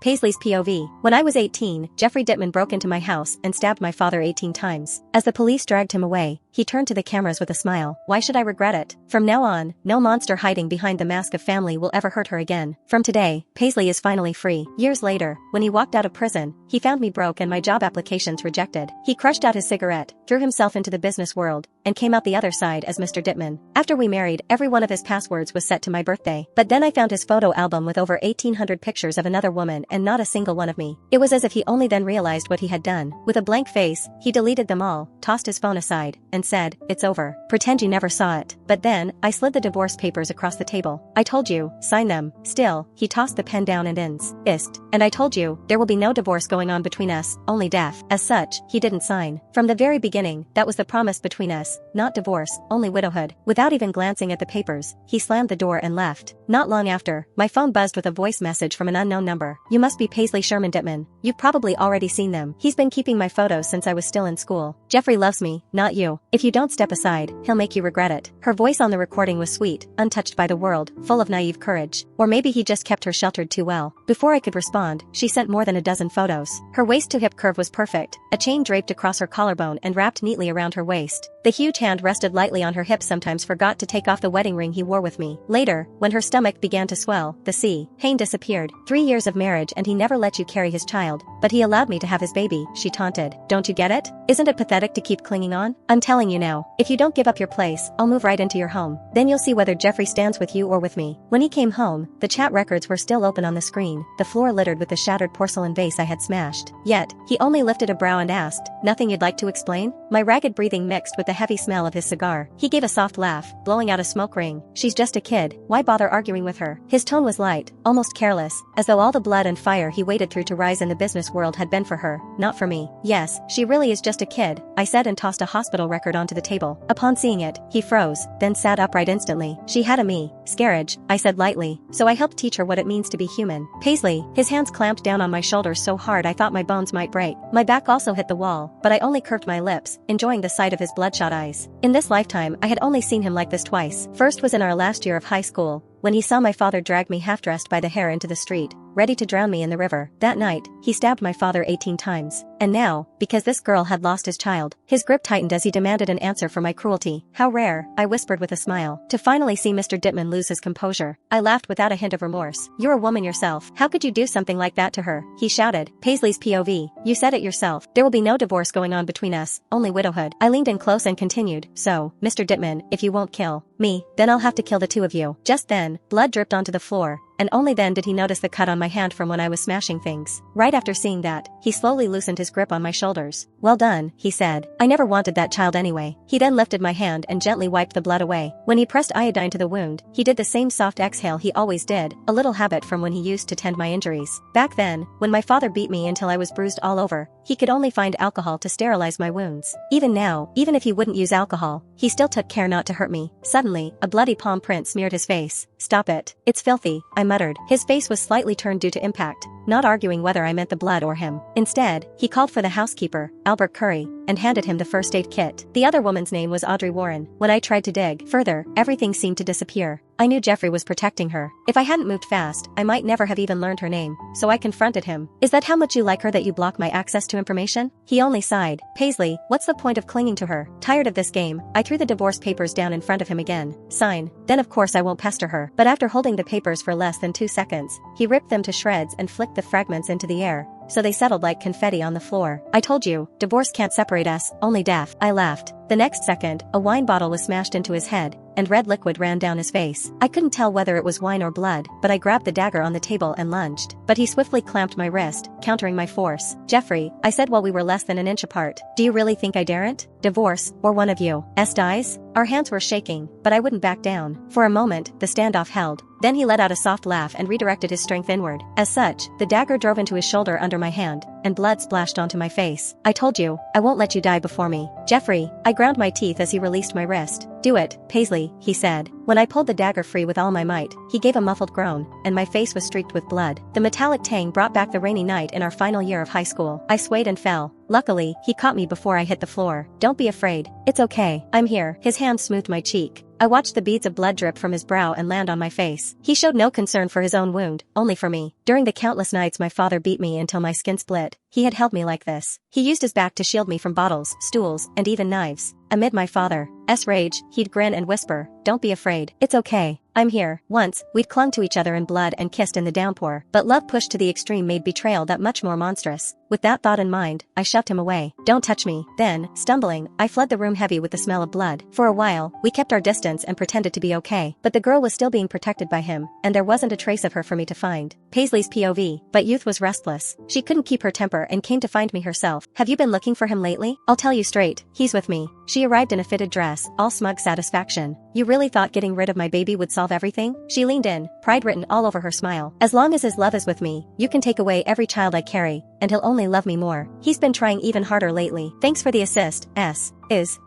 Paisley's POV. When I was 18, Jeffrey Dittman broke into my house and stabbed my father 18 times. As the police dragged him away, he turned to the cameras with a smile. Why should I regret it? From now on, no monster hiding behind the mask of family will ever hurt her again. From today, Paisley is finally free. Years later, when he walked out of prison, he found me broke and my job applications rejected. He crushed out his cigarette, threw himself into the business world, and came out the other side as Mr. Dittman. After we married, every one of his passwords was set to my birthday. But then I found his photo album with over 1,800 pictures of another woman and not a single one of me. It was as if he only then realized what he had done. With a blank face, he deleted them all, tossed his phone aside, and said, "It's over. Pretend you never saw it." But then, I slid the divorce papers across the table. "I told you, sign them." Still, he tossed the pen down and insisted. "And I told you, there will be no divorce going on between us, only death." As such, he didn't sign. From the very beginning, that was the promise between us, not divorce, only widowhood. Without even glancing at the papers, he slammed the door and left. Not long after, my phone buzzed with a voice message from an unknown number. "You must be Paisley Sherman Dittman. You've probably already seen them. He's been keeping my photos since I was still in school. Jeffrey loves me, not you. If you don't step aside, he'll make you regret it." Her voice on the recording was sweet, untouched by the world, full of naive courage. Or maybe he just kept her sheltered too well. Before I could respond, she sent more than a dozen photos. Her waist-to-hip curve was perfect, a chain draped across her collarbone and wrapped neatly around her waist. The huge hand rested lightly on her hip, sometimes forgot to take off the wedding ring he wore with me. Later, when her stomach began to swell, the pain disappeared. 3 years of marriage and he never let you carry his child, but he allowed me to have his baby, she taunted. Don't you get it? Isn't it pathetic to keep clinging on? I'm telling you now, if you don't give up your place, I'll move right into your home. Then you'll see whether Jeffrey stands with you or with me. When he came home, the chat records were still open on the screen, the floor littered with the shattered porcelain vase I had smashed. Yet, he only lifted a brow and asked, "Nothing you'd like to explain?" My ragged breathing mixed with the heavy smell of his cigar. He gave a soft laugh, blowing out a smoke ring. "She's just a kid, why bother arguing with her?" His tone was light, almost careless, as though all the blood and fire he waded through to rise in the business world had been for her, not for me. "Yes, she really is just a kid," I said and tossed a hospital record onto the table. Upon seeing it, he froze, then sat upright instantly. "She had a miscarriage," I said lightly, "so I helped teach her what it means to be human." Paisley, his hands clamped down on my shoulders so hard I thought my bones might break. My back also hit the wall, but I only curved my lips, enjoying the sight of his bloodshot eyes. In this lifetime, I had only seen him like this twice. First was in our last year of high school, when he saw my father drag me half-dressed by the hair into the street, ready to drown me in the river. That night, he stabbed my father 18 times. And now, because this girl had lost his child, his grip tightened as he demanded an answer for my cruelty. "How rare," I whispered with a smile, "to finally see Mr. Dittman lose his composure." I laughed without a hint of remorse. "You're a woman yourself. How could you do something like that to her?" he shouted. Paisley's POV. "You said it yourself. There will be no divorce going on between us, only widowhood." I leaned in close and continued, "So, Mr. Dittman, if you won't kill me, then I'll have to kill the two of you." Just then, blood dripped onto the floor, and only then did he notice the cut on my hand from when I was smashing things. Right after seeing that, he slowly loosened his grip on my shoulders. "Well done," he said. "I never wanted that child anyway." He then lifted my hand and gently wiped the blood away. When he pressed iodine to the wound, he did the same soft exhale he always did, a little habit from when he used to tend my injuries. Back then, when my father beat me until I was bruised all over, he could only find alcohol to sterilize my wounds. Even now, even if he wouldn't use alcohol, he still took care not to hurt me. Suddenly, a bloody palm print smeared his face. "Stop it. It's filthy," I muttered. His face was slightly turned due to impact, not arguing whether I meant the blood or him. Instead, he called for the housekeeper, Albert Curry, and handed him the first aid kit. The other woman's name was Audrey Warren. When I tried to dig further, everything seemed to disappear. I knew Jeffrey was protecting her. If I hadn't moved fast, I might never have even learned her name, so I confronted him. "Is that how much you like her, that you block my access to information?" He only sighed. "Paisley, what's the point of clinging to her?" Tired of this game, I threw the divorce papers down in front of him again. "Sign. Then of course I won't pester her." But after holding the papers for less than 2 seconds, he ripped them to shreds and flicked the fragments into the air, so they settled like confetti on the floor. "I told you, divorce can't separate us, only death." I laughed. The next second, a wine bottle was smashed into his head, and red liquid ran down his face. I couldn't tell whether it was wine or blood, but I grabbed the dagger on the table and lunged. But he swiftly clamped my wrist, countering my force. "Jeffrey," I said while we were less than an inch apart, "do you really think I daren't? Divorce, or one of you dies?" Our hands were shaking, but I wouldn't back down. For a moment, the standoff held. Then he let out a soft laugh and redirected his strength inward. As such, the dagger drove into his shoulder under my hand, and blood splashed onto my face. "I told you, I won't let you die before me." "Jeffrey," I ground my teeth as he released my wrist. "Do it, Paisley," he said. When I pulled the dagger free with all my might, he gave a muffled groan, and my face was streaked with blood. The metallic tang brought back the rainy night in our final year of high school. I swayed and fell. Luckily, he caught me before I hit the floor. "Don't be afraid. It's okay. I'm here." His hand smoothed my cheek. I watched the beads of blood drip from his brow and land on my face. He showed no concern for his own wound, only for me. During the countless nights my father beat me until my skin split, he had held me like this. He used his back to shield me from bottles, stools, and even knives. Amid my father's rage, he'd grin and whisper, "Don't be afraid. It's okay. I'm here." Once, we'd clung to each other in blood and kissed in the downpour, but love pushed to the extreme made betrayal that much more monstrous. With that thought in mind, I shoved him away. "Don't touch me." Then, stumbling, I fled the room heavy with the smell of blood. For a while, we kept our distance and pretended to be okay, but the girl was still being protected by him, and there wasn't a trace of her for me to find. Paisley's POV, but youth was restless. She couldn't keep her temper and came to find me herself. "Have you been looking for him lately?" "I'll tell you straight, he's with me." She arrived in a fitted dress, all smug satisfaction. "You really thought getting rid of my baby would solve everything?" She leaned in, pride written all over her smile. "As long as his love is with me, you can take away every child I carry, and he'll only love me more. He's been trying even harder lately. Thanks for the assist,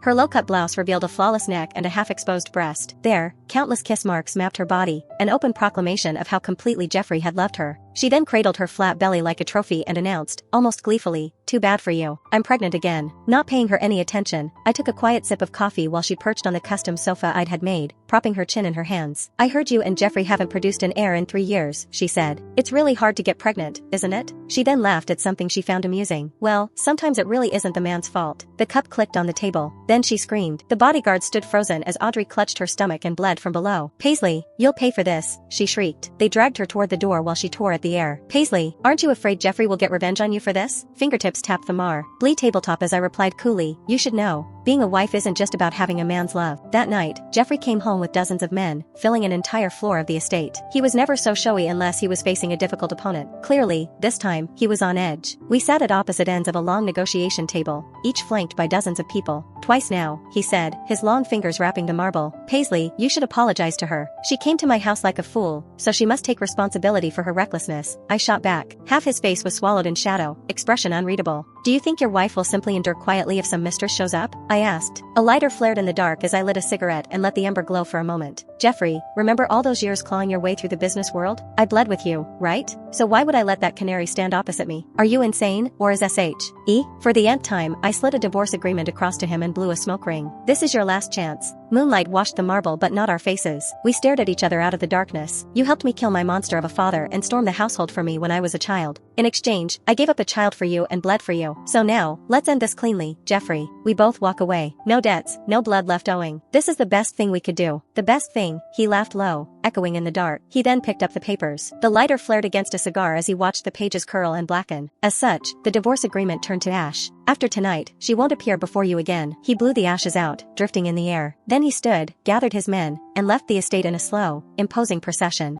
Her low-cut blouse revealed a flawless neck and a half-exposed breast. There, countless kiss marks mapped her body, an open proclamation of how completely Jeffrey had loved her. She then cradled her flat belly like a trophy and announced, almost gleefully, "Too bad for you. I'm pregnant again." Not paying her any attention, I took a quiet sip of coffee while she perched on the custom sofa I'd had made, propping her chin in her hands. "I heard you and Jeffrey haven't produced an heir in 3 years," she said. "It's really hard to get pregnant, isn't it?" She then laughed at something she found amusing. "Well, sometimes it really isn't the man's fault." The cup clicked on the table. Then she screamed. The bodyguard stood frozen as Audrey clutched her stomach and bled from below. "Paisley, you'll pay for this," she shrieked. They dragged her toward the door while she tore at the air. "Paisley, aren't you afraid Jeffrey will get revenge on you for this?" Fingertips tapped the Blee tabletop as I replied coolly, "You should know. Being a wife isn't just about having a man's love." That night, Jeffrey came home with dozens of men, filling an entire floor of the estate. He was never so showy unless he was facing a difficult opponent. Clearly, this time, he was on edge. We sat at opposite ends of a long negotiation table, each flanked by dozens of people. "Twice now," he said, his long fingers wrapping the marble. "Paisley, you should apologize to her. She came to my house like a fool, so she must take responsibility for her recklessness." I shot back. Half his face was swallowed in shadow, expression unreadable. "Do you think your wife will simply endure quietly if some mistress shows up?" I asked. A lighter flared in the dark as I lit a cigarette and let the ember glow for a moment. "Jeffrey, remember all those years clawing your way through the business world? I bled with you, right? So why would I let that canary stand opposite me? Are you insane, or is SHE?" For the nth time, I slid a divorce agreement across to him and blew a smoke ring. "This is your last chance." Moonlight washed the marble but not our faces. We stared at each other out of the darkness. "You helped me kill my monster of a father and storm the household for me when I was a child. In exchange, I gave up a child for you and bled for you. So now, let's end this cleanly, Jeffrey." We both walk away. No debts, no blood left owing. "This is the best thing we could do." "The best thing," he laughed low, echoing in the dark. He then picked up the papers. The lighter flared against a cigar as he watched the pages curl and blacken. As such, the divorce agreement turned to ash. "After tonight, she won't appear before you again." He blew the ashes out, drifting in the air. Then he stood, gathered his men, and left the estate in a slow, imposing procession.